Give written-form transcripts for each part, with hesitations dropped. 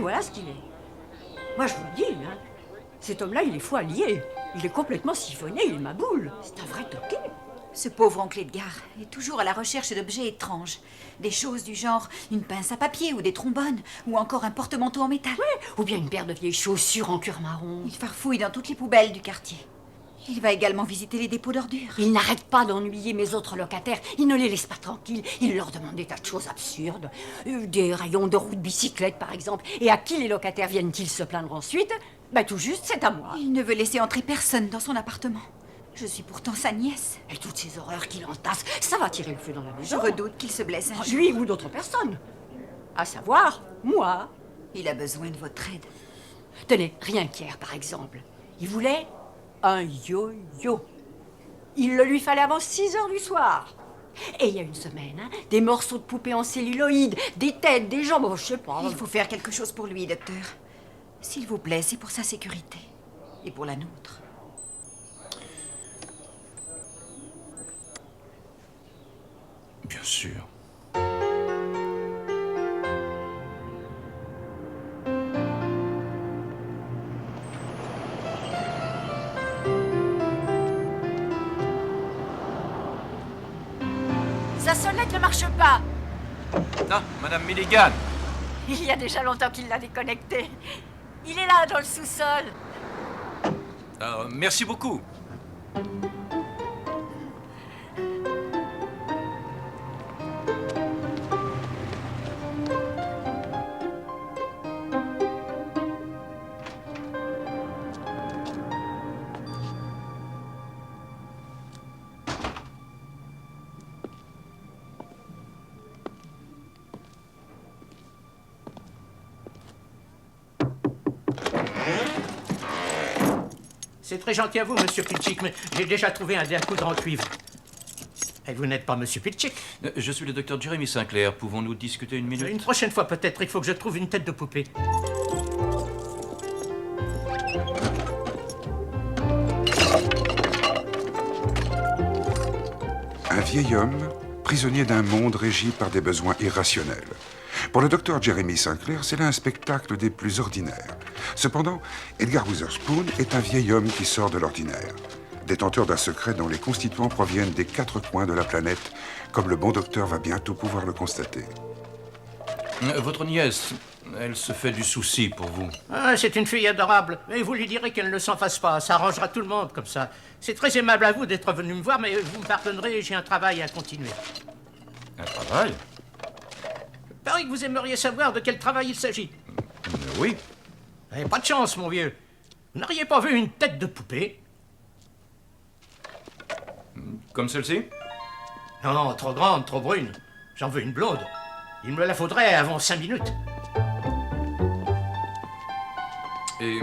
voilà ce qu'il est. Moi, je vous le dis, hein, cet homme-là, il est fou allié. Il est complètement siphonné, il est ma boule. C'est un vrai toqué. Ce pauvre oncle Edgar est toujours à la recherche d'objets étranges. Des choses du genre une pince à papier ou des trombones, ou encore un porte-manteau en métal. Ouais, ou bien une paire de vieilles chaussures en cuir marron. Il farfouille dans toutes les poubelles du quartier. Il va également visiter les dépôts d'ordures. Il n'arrête pas d'ennuyer mes autres locataires. Il ne les laisse pas tranquilles. Il leur demande des tas de choses absurdes. Des rayons de roues de bicyclette, par exemple. Et à qui les locataires viennent-ils se plaindre ensuite? Tout juste, c'est à moi. Il ne veut laisser entrer personne dans son appartement. Je suis pourtant sa nièce. Et toutes ces horreurs qu'il entasse, ça va tirer le feu dans la maison. Je redoute qu'il se blesse un jour. Lui ou d'autres personnes. À savoir, moi. Il a besoin de votre aide. Tenez, rien qu'hier, par exemple. Il voulait un yo-yo. Il le lui fallait avant 6 heures du soir. Et il y a une semaine, hein, des morceaux de poupées en celluloïd, des têtes, des jambes, je sais pas. Il faut faire quelque chose pour lui, docteur. S'il vous plaît, c'est pour sa sécurité. Et pour la nôtre. Bien sûr. Sa sonnette ne marche pas. Ah, Madame Milligan. Il y a déjà longtemps qu'il l'a déconnecté. Il est là, dans le sous-sol. Merci beaucoup. C'est très gentil à vous, monsieur Pilchick, mais j'ai déjà trouvé un découdre en cuivre. Et vous n'êtes pas monsieur Pilchick? Je suis le docteur Jeremy Sinclair. Pouvons-nous discuter une minute? Une prochaine fois, peut-être. Il faut que je trouve une tête de poupée. Un vieil homme, prisonnier d'un monde régi par des besoins irrationnels. Pour le docteur Jeremy Sinclair, c'est là un spectacle des plus ordinaires. Cependant, Edgar Witherspoon est un vieil homme qui sort de l'ordinaire. Détenteur d'un secret dont les constituants proviennent des 4 coins de la planète, comme le bon docteur va bientôt pouvoir le constater. Votre nièce, elle se fait du souci pour vous. Ah, c'est une fille adorable. Et vous lui direz qu'elle ne s'en fasse pas. Ça arrangera tout le monde comme ça. C'est très aimable à vous d'être venu me voir, mais vous me pardonnerez, j'ai un travail à continuer. Un travail? Il paraît que vous aimeriez savoir de quel travail il s'agit. Oui. Vous n'avez pas de chance, mon vieux. Vous n'auriez pas vu une tête de poupée? Comme celle-ci? Non, trop grande, trop brune. J'en veux une blonde. Il me la faudrait avant 5 minutes. Et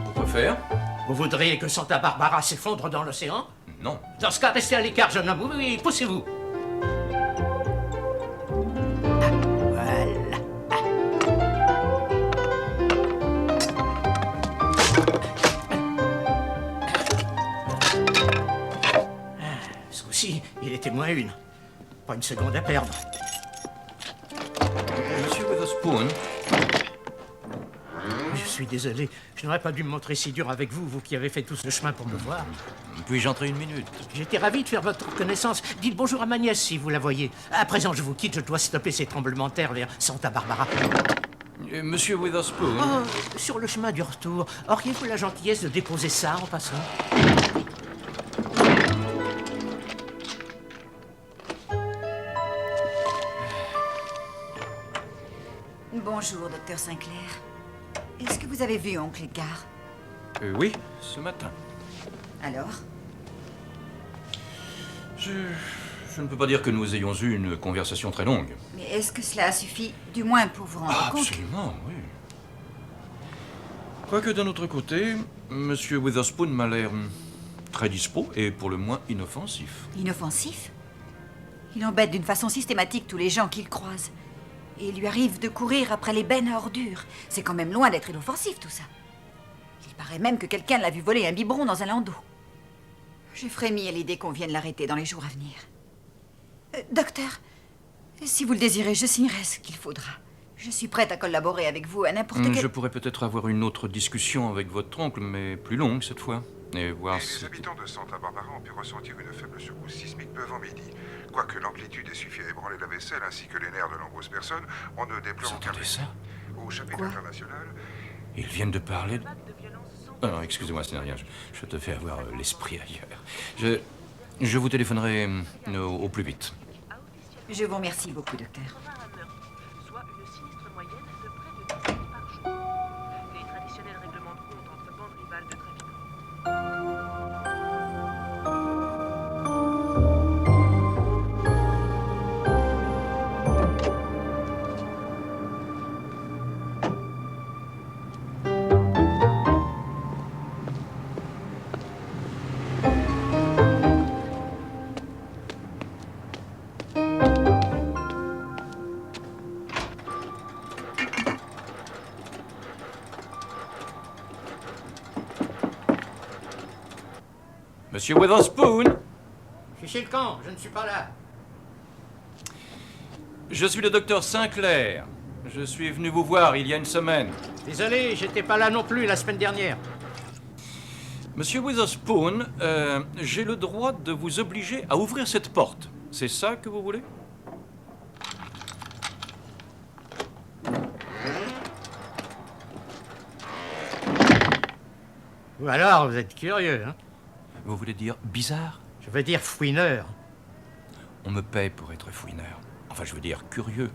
pourquoi faire? Vous voudriez que Santa Barbara s'effondre dans l'océan? Non. Dans ce cas, restez à l'écart, jeune homme. Oui, poussez-vous. Voilà. Ce coup-ci, il était moins une. Pas une seconde à perdre. Monsieur Witherspoon? Je suis désolé. Je n'aurais pas dû me montrer si dur avec vous, vous qui avez fait tout ce chemin pour me voir. Puis-je entrer une minute? J'étais ravi de faire votre connaissance. Dites bonjour à ma nièce si vous la voyez. À présent, je vous quitte. Je dois stopper ces tremblements de terre vers Santa Barbara. Monsieur Witherspoon? Oh, sur le chemin du retour, auriez-vous la gentillesse de déposer ça en passant? Bonjour, docteur Sinclair. Est-ce que vous avez vu oncle Edgar? Oui, ce matin. Alors? Je ne peux pas dire que nous ayons eu une conversation très longue. Mais est-ce que cela suffit, du moins pour vous rendre compte? Absolument, oui. Quoique d'un autre côté, Monsieur Witherspoon m'a l'air très dispo et pour le moins inoffensif. Inoffensif? Il embête d'une façon systématique tous les gens qu'il croise. Et il lui arrive de courir après les bennes à ordures. C'est quand même loin d'être inoffensif, tout ça. Il paraît même que quelqu'un l'a vu voler un biberon dans un landau. J'ai frémi à l'idée qu'on vienne l'arrêter dans les jours à venir. Docteur, si vous le désirez, je signerai ce qu'il faudra. Je suis prête à collaborer avec vous à n'importe quel... Je pourrais peut-être avoir une autre discussion avec votre oncle, mais plus longue cette fois. Et voir Les si... habitants de Santa Barbara ont pu ressentir une faible secousse sismique peu avant midi. Quoique l'amplitude ait suffi à ébranler la vaisselle ainsi que les nerfs de nombreuses personnes, on ne déplore Vous aucun entendez blessé. ça? Au chapitre Quoi? international, Ils viennent de parler... Ah non, excusez-moi, ce n'est rien. Je te fais avoir l'esprit ailleurs. Je vous téléphonerai au plus vite. Je vous remercie beaucoup, docteur. Soit une sinistre moyenne de près de 10 par jour. Les traditionnels règlements de compte entre bandes rivales de trafiquants. Monsieur Witherspoon, Je suis chez le camp, je ne suis pas là. je suis le docteur Sinclair. Je suis venu vous voir il y a une semaine. Désolé, j'étais pas là non plus la semaine dernière. Monsieur Witherspoon, j'ai le droit de vous obliger à ouvrir cette porte. C'est ça que vous voulez? Ou alors, vous êtes curieux, hein? Vous voulez dire bizarre? Je veux dire fouineur. On me paye pour être fouineur. Enfin, je veux dire curieux.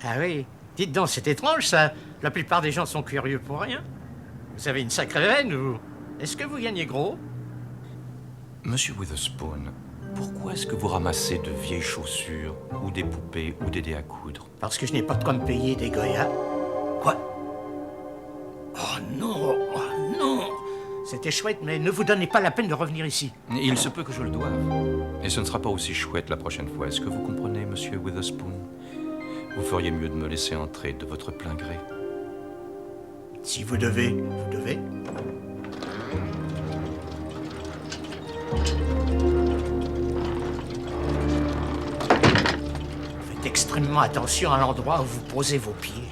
Ah oui. Dites donc, c'est étrange ça. La plupart des gens sont curieux pour rien. Vous avez une sacrée veine, vous. Est-ce que vous gagnez gros? Monsieur Witherspoon, pourquoi est-ce que vous ramassez de vieilles chaussures, ou des poupées, ou des dés à coudre? Parce que je n'ai pas de quoi me payer des Goya. Quoi? Oh non, oh non. C'était chouette, mais ne vous donnez pas la peine de revenir ici. Il se peut que je le doive. Et ce ne sera pas aussi chouette la prochaine fois. Est-ce que vous comprenez, monsieur Witherspoon? Vous feriez mieux de me laisser entrer de votre plein gré. Si vous devez, vous devez. Faites extrêmement attention à l'endroit où vous posez vos pieds.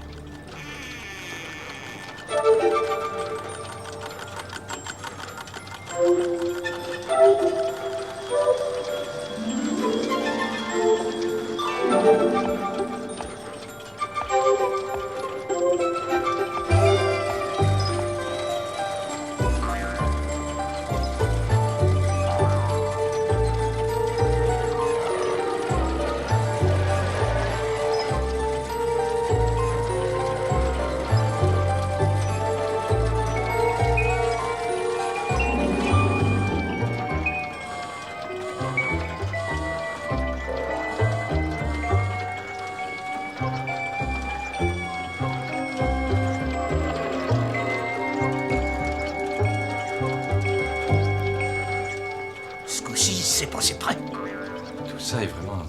Ce coup-ci, c'est passé près. Tout ça est vraiment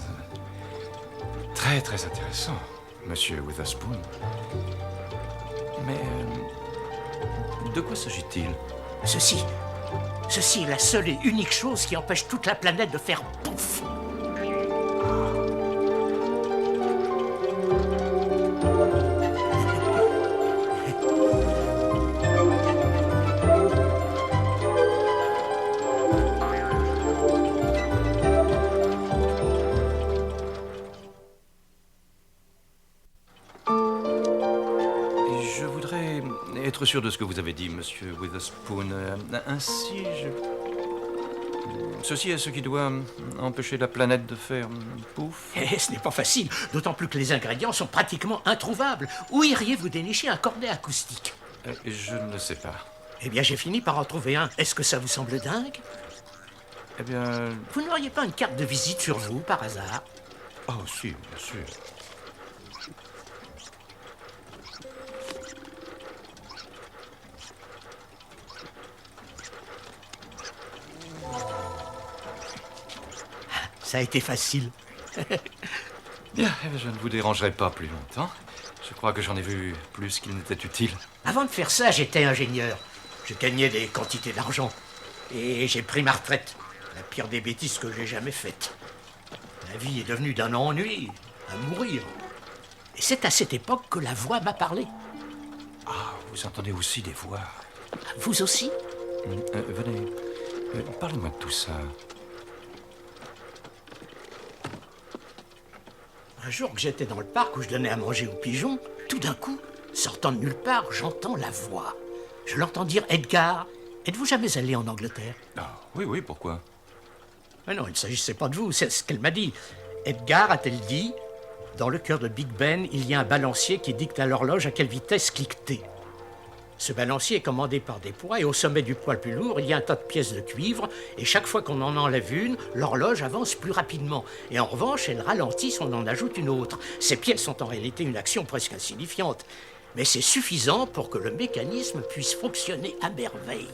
très très intéressant, monsieur Witherspoon. Mais de quoi s'agit-il? Ceci est la seule et unique chose qui empêche toute la planète de faire pouf. Et je voudrais être sûr de ce que vous avez dit, monsieur Witherspoon. Ainsi, ceci est ce qui doit empêcher la planète de faire pouf. Eh, ce n'est pas facile, d'autant plus que les ingrédients sont pratiquement introuvables. Où iriez-vous dénicher un cornet acoustique? Je ne sais pas. Eh bien, j'ai fini par en trouver un. Est-ce que ça vous semble dingue? Eh bien... Vous n'auriez pas une carte de visite sur vous, par hasard? Oh, si, bien sûr. Ça a été facile. Bien, eh bien, je ne vous dérangerai pas plus longtemps. Je crois que j'en ai vu plus qu'il n'était utile. Avant de faire ça, j'étais ingénieur. Je gagnais des quantités d'argent. Et j'ai pris ma retraite. La pire des bêtises que j'ai jamais faites. La vie est devenue d'un ennui à mourir. Et c'est à cette époque que la voix m'a parlé. Ah, vous entendez aussi des voix. Vous aussi? Venez, parlez-moi de tout ça. Un jour que j'étais dans le parc où je donnais à manger aux pigeons, tout d'un coup, sortant de nulle part, j'entends la voix. Je l'entends dire « Edgar, êtes-vous jamais allé en Angleterre ?» Ah, oui, pourquoi? Mais non, il ne s'agissait pas de vous, c'est ce qu'elle m'a dit. Edgar, a-t-elle dit, dans le cœur de Big Ben, il y a un balancier qui dicte à l'horloge à quelle vitesse cliqueter. Ce balancier est commandé par des poids et au sommet du poids le plus lourd, il y a un tas de pièces de cuivre et chaque fois qu'on en enlève une, l'horloge avance plus rapidement. Et en revanche, elle ralentit si on en ajoute une autre. Ces pièces sont en réalité une action presque insignifiante. Mais c'est suffisant pour que le mécanisme puisse fonctionner à merveille.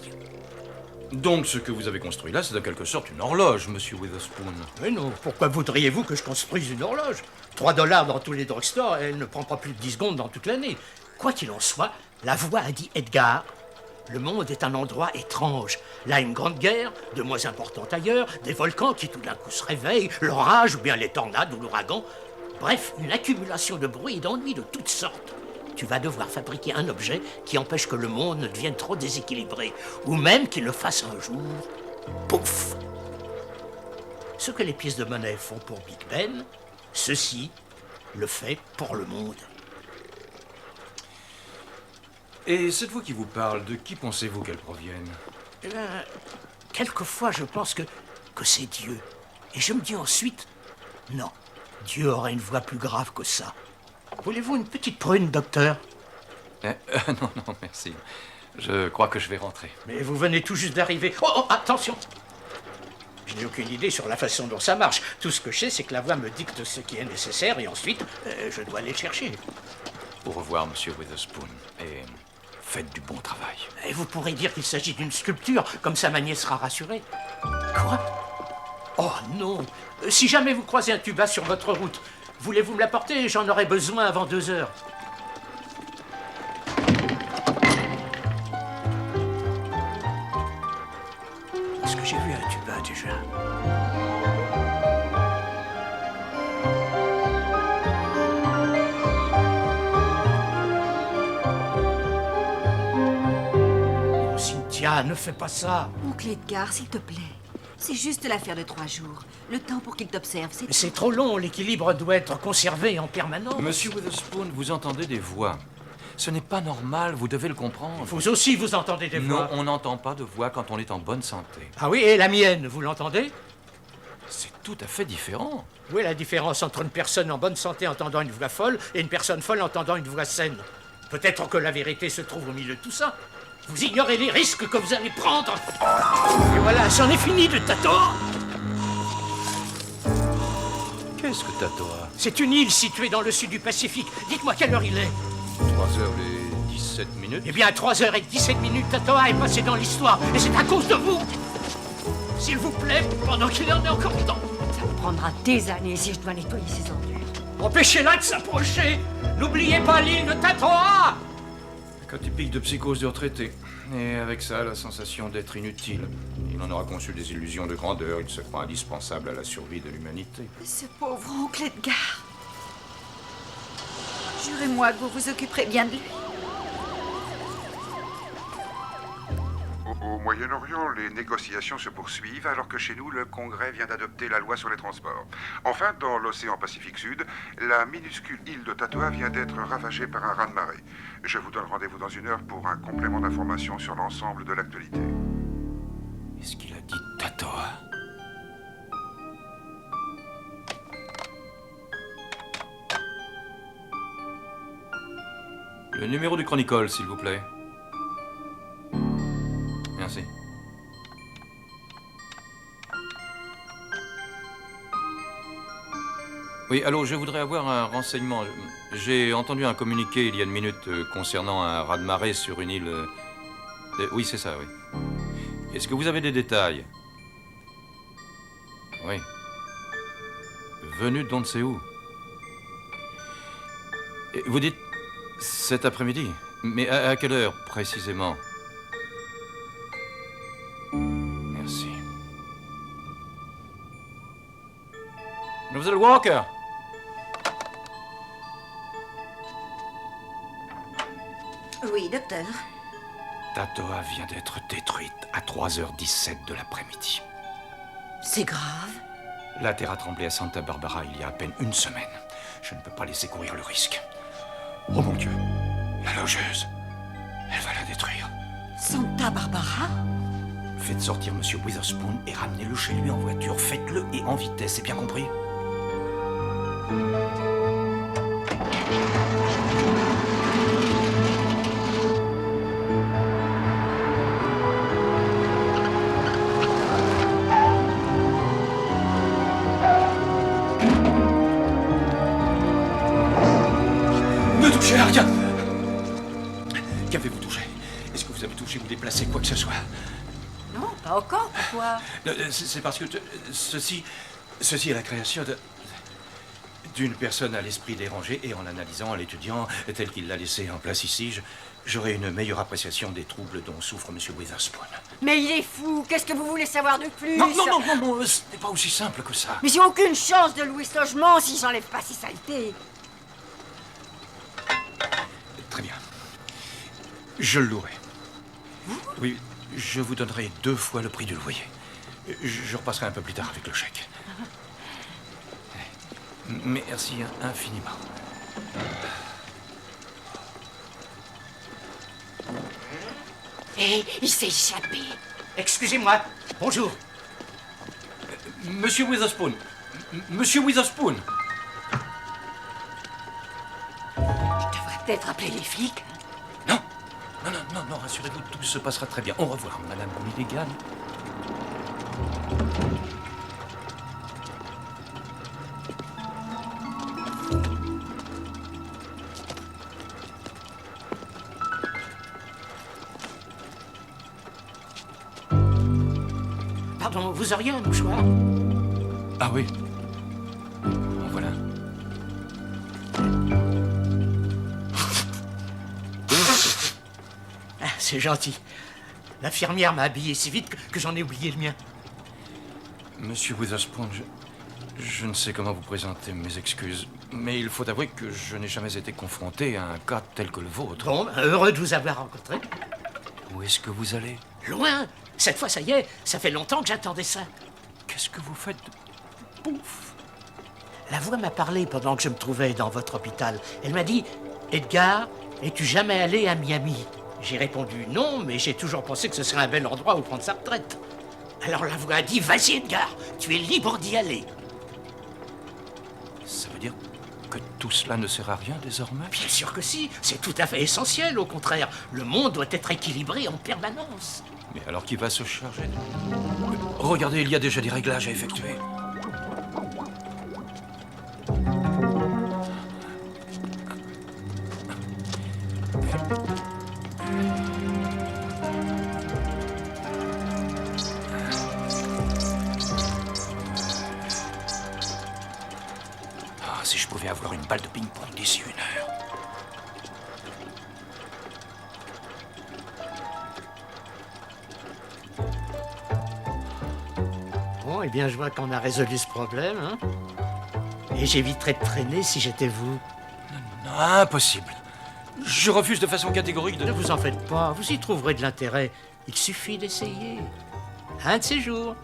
Donc, ce que vous avez construit là, c'est en quelque sorte une horloge, monsieur Witherspoon. Mais non, pourquoi voudriez-vous que je construise une horloge? 3 $ dans tous les drugstores, elle ne prend pas plus de 10 secondes dans toute l'année. Quoi qu'il en soit, la voix a dit Edgar. Le monde est un endroit étrange. Là, une grande guerre, de moins importante ailleurs, des volcans qui tout d'un coup se réveillent, l'orage ou bien les tornades ou l'ouragan. Bref, une accumulation de bruit et d'ennuis de toutes sortes. Tu vas devoir fabriquer un objet qui empêche que le monde ne devienne trop déséquilibré, ou même qu'il le fasse un jour. Pouf! Ce que les pièces de monnaie font pour Big Ben, ceci le fait pour le monde. Et cette voix qui vous parle, de qui pensez-vous qu'elle provienne? Eh bien, quelquefois je pense que c'est Dieu. Et je me dis ensuite, non, Dieu aurait une voix plus grave que ça. Voulez-vous une petite prune, docteur? Non, merci. Je crois que je vais rentrer. Mais vous venez tout juste d'arriver. Oh, attention! Je n'ai aucune idée sur la façon dont ça marche. Tout ce que je sais, c'est que la voix me dicte ce qui est nécessaire et ensuite, je dois aller le chercher. Au revoir, monsieur Witherspoon. Et faites du bon travail. Et vous pourrez dire qu'il s'agit d'une sculpture, comme ça ma nièce sera rassurée. Quoi? Oh non! Si jamais vous croisez un tuba sur votre route, voulez-vous me l'apporter? J'en aurai besoin avant 2 heures. Est-ce que j'ai vu un tuba déjà? Oh, Cynthia, ne fais pas ça. Oncle Edgar, s'il te plaît. C'est juste l'affaire de 3 jours. Le temps pour qu'il t'observe, c'est Mais c'est trop long, l'équilibre doit être conservé en permanence. Monsieur Witherspoon, vous entendez des voix. Ce n'est pas normal, vous devez le comprendre. Vous aussi, vous entendez des Non, voix. on n'entend pas de voix quand on est en bonne santé. Ah oui, et la mienne, vous l'entendez? C'est tout à fait différent. Où est la différence entre une personne en bonne santé entendant une voix folle et une personne folle entendant une voix saine? Peut-être que la vérité se trouve au milieu de tout ça. Vous ignorez les risques que vous allez prendre. Et voilà, c'en est fini de Tatoa. Qu'est-ce que Tatoa? C'est une île située dans le sud du Pacifique. Dites-moi quelle heure il est. 3h17. Eh bien, à 3h17, Tatoa est passé dans l'histoire. Et c'est à cause de vous. S'il vous plaît, pendant qu'il en est encore temps. Ça me prendra des années si je dois nettoyer ces ordures. Empêchez-la de s'approcher. N'oubliez pas l'île de Tatoa. Cas typique de psychose de retraité. Et avec ça, la sensation d'être inutile. Il en aura conçu des illusions de grandeur. Il se croit indispensable à la survie de l'humanité. Ce pauvre oncle Edgar. Jurez-moi que vous vous occuperez bien de lui. Au Moyen-Orient, les négociations se poursuivent alors que chez nous, le Congrès vient d'adopter la loi sur les transports. Enfin, dans l'océan Pacifique Sud, la minuscule île de Tatoa vient d'être ravagée par un raz-de-marée. Je vous donne rendez-vous dans 1 heure pour un complément d'information sur l'ensemble de l'actualité. Est-ce qu'il a dit Tatoa? Le numéro du Chronicle, s'il vous plaît. Merci. Oui, allô, je voudrais avoir un renseignement. J'ai entendu un communiqué il y a 1 minute concernant un raz-de-marée sur une île... Oui, c'est ça, oui. Est-ce que vous avez des détails? Oui. Venu d'on ne sait où. Et vous dites cet après-midi? Mais à quelle heure, précisément? Merci. Mademoiselle Walker! Oui, docteur. Tatoa vient d'être détruite à 3h17 de l'après-midi. C'est grave. La terre a tremblé à Santa Barbara il y a à peine une semaine. Je ne peux pas laisser courir le risque. Oh mon Dieu, la logeuse. Elle va la détruire. Santa Barbara? Faites sortir Monsieur Witherspoon et ramenez-le chez lui en voiture. Faites-le et en vitesse, c'est bien compris? Ne touchez à rien! Qu'avez-vous touché? Est-ce que vous avez touché ou déplacé quoi que ce soit? Non, pas encore, pourquoi? C'est parce que ceci est la création d'une personne à l'esprit dérangé, et en l'analysant, en l'étudiant tel qu'il l'a laissé en place ici, j'aurai une meilleure appréciation des troubles dont souffre M. Witherspoon. Mais il est fou, qu'est-ce que vous voulez savoir de plus? Non, ce n'est pas aussi simple que ça. Mais j'ai aucune chance de louer ce logement si j'enlève pas ces saletés. Très bien. Je le louerai. Oui, je vous donnerai 2 fois le prix du loyer. Je repasserai un peu plus tard avec le chèque. Merci infiniment. Hé, il s'est échappé. Excusez-moi. Bonjour. Monsieur Witherspoon. Monsieur Witherspoon. Il devrait peut-être appeler les flics. Non, rassurez-vous, tout se passera très bien. Au revoir, Madame Milligan. Pardon, vous auriez un mouchoir? Ah oui. En voilà. Ah, c'est gentil. L'infirmière m'a habillé si vite que j'en ai oublié le mien. Monsieur Witherspoon, je ne sais comment vous présenter mes excuses, mais il faut avouer que je n'ai jamais été confronté à un cas tel que le vôtre. Bon, heureux de vous avoir rencontré. Où est-ce que vous allez? Loin. Cette fois, ça y est, ça fait longtemps que j'attendais ça. Qu'est-ce que vous faites? Pouf! La voix m'a parlé pendant que je me trouvais dans votre hôpital. Elle m'a dit, Edgar, es-tu jamais allé à Miami? J'ai répondu non, mais j'ai toujours pensé que ce serait un bel endroit où prendre sa retraite. Alors la voix a dit, vas-y Edgar, tu es libre d'y aller. Ça veut dire que tout cela ne sert à rien désormais? Bien sûr que si, c'est tout à fait essentiel, au contraire. Le monde doit être équilibré en permanence. Mais alors qui va se charger Regardez, il y a déjà des réglages à effectuer. Ah, si je pouvais avoir une balle de ping-pong d'ici 1 heure. Bon, eh bien, je vois qu'on a résolu ce problème, hein. Et j'éviterais de traîner si j'étais vous. Non, impossible. Je refuse de façon catégorique de... Ne vous en faites pas, vous y trouverez de l'intérêt. Il suffit d'essayer. Un de ces jours.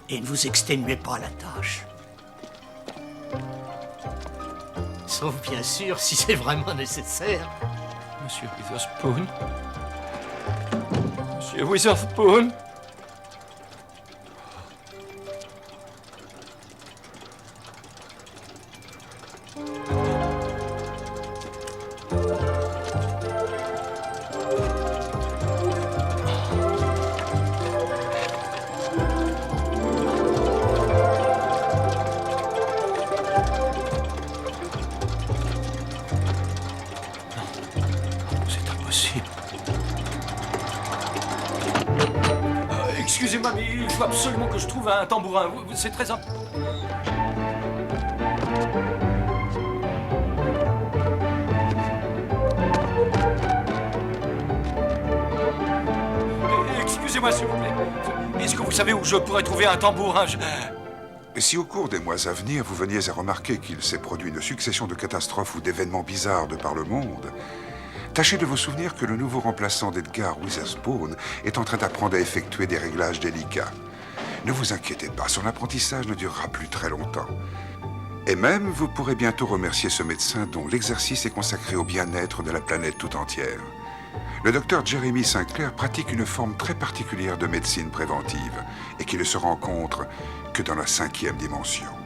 Et ne vous exténuez pas la tâche. Sauf bien sûr si c'est vraiment nécessaire. Monsieur Witherspoon. Monsieur Witherspoon. C'est impossible. Excusez-moi, mais il faut absolument que je trouve un tambourin. C'est très important. Excusez-moi, s'il vous plaît. Est-ce que vous savez où je pourrais trouver un tambourin? Si au cours des mois à venir, vous veniez à remarquer qu'il s'est produit une succession de catastrophes ou d'événements bizarres de par le monde, Tâchez de vous souvenir que le nouveau remplaçant d'Edgar Witherspoon est en train d'apprendre à effectuer des réglages délicats. Ne vous inquiétez pas, son apprentissage ne durera plus très longtemps. Et même, vous pourrez bientôt remercier ce médecin dont l'exercice est consacré au bien-être de la planète tout entière. Le docteur Jeremy Sinclair pratique une forme très particulière de médecine préventive et qui ne se rencontre que dans la 5e dimension.